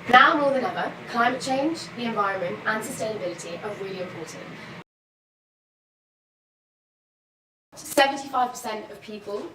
Now more than ever, climate change, the environment and sustainability are really important. 75% of people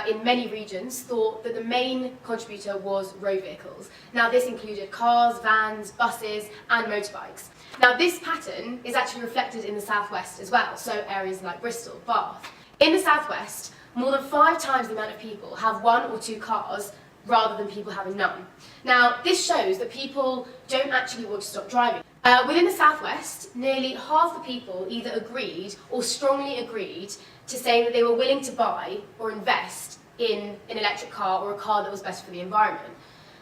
in many regions thought that the main contributor was road vehicles. Now this included cars, vans, buses and motorbikes. Now this pattern is actually reflected in the southwest as well, so areas like Bristol, Bath. In the southwest, more than 5 times the amount of people have 1 or 2 cars rather than people having none. Now this shows that people don't actually want to stop driving. Within the southwest, nearly half the people either agreed or strongly agreed to saying that they were willing to buy or invest in an electric car or a car that was better for the environment.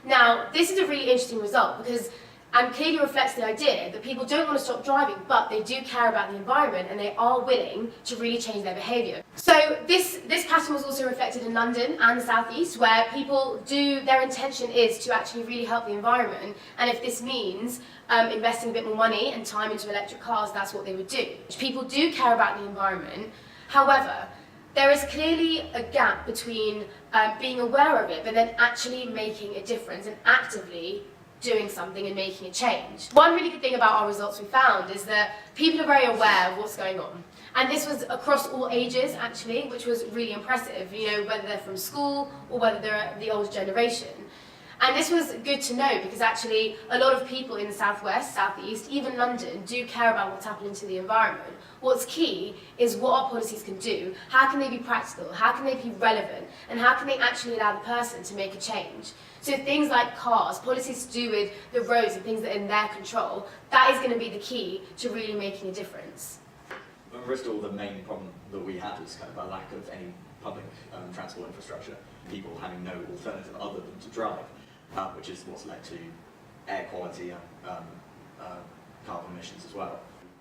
Now, this is a really interesting result because and clearly reflects the idea that people don't want to stop driving, but they do care about the environment and they are willing to really change their behaviour. So this pattern was also reflected in London and the South East, where people their intention is to actually really help the environment, and if this means investing a bit more money and time into electric cars, that's what they would do. People do care about the environment. However, there is clearly a gap between being aware of it, but then actually making a difference and actively doing something and making a change. One really good thing about our results we found is that people are very aware of what's going on. And this was across all ages, actually, which was really impressive, you know, whether they're from school or whether they're the older generation. And this was good to know because actually a lot of people in the southwest, southeast, even London, do care about what's happening to the environment. What's key is what our policies can do. How can they be practical? How can they be relevant? And how can they actually allow the person to make a change? So things like cars, policies to do with the roads and things that are in their control, that is going to be the key to really making a difference. In Bristol, the main problem that we had was kind of a lack of any public transport infrastructure, people having no alternative other than to drive, which is what's led to air quality and carbon emissions as well.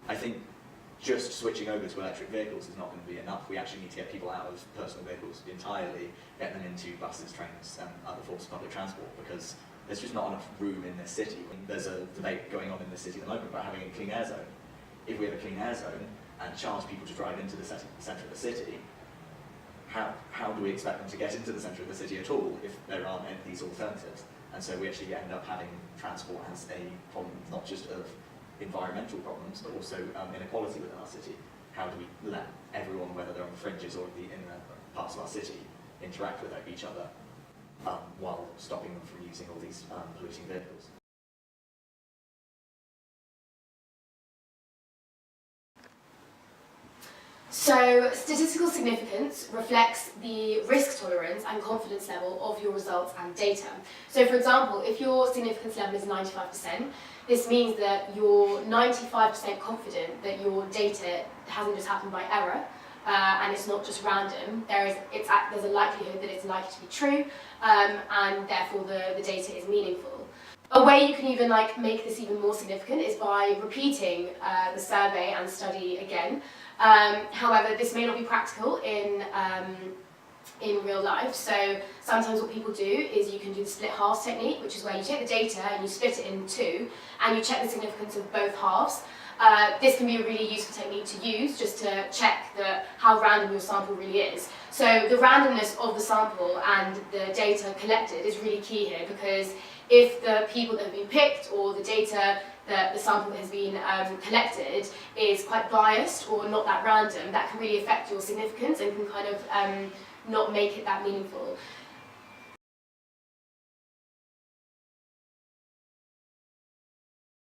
I think just switching over to electric vehicles is not going to be enough. We actually need to get people out of personal vehicles entirely, get them into buses, trains and other forms of public transport, because there's just not enough room in this city. There's a debate going on in this city at the moment about having a clean air zone. If we have a clean air zone and charge people to drive into the centre of the city, how do we expect them to get into the centre of the city at all if there aren't any of these alternatives? And so we actually end up having transport as a problem, not just of environmental problems, but also inequality within our city. How do we let everyone, whether they're on the fringes or the inner parts of our city, interact with each other while stopping them from using all these polluting vehicles? So, statistical significance reflects the risk tolerance and confidence level of your results and data. So, for example, if your significance level is 95%, this means that you're 95% confident that your data hasn't just happened by error, and it's not just random. There's a likelihood that it's likely to be true, and therefore the data is meaningful. A way you can even make this even more significant is by repeating the survey and study again. However, this may not be practical in real life, so sometimes what people do is you can do the split halves technique, which is where you take the data and you split it in 2 and you check the significance of both halves. This can be a really useful technique to use just to check how random your sample really is. So the randomness of the sample and the data collected is really key here, because if the people that have been picked or the data that the sample that has been collected is quite biased or not that random, that can really affect your significance and can kind of not make it that meaningful.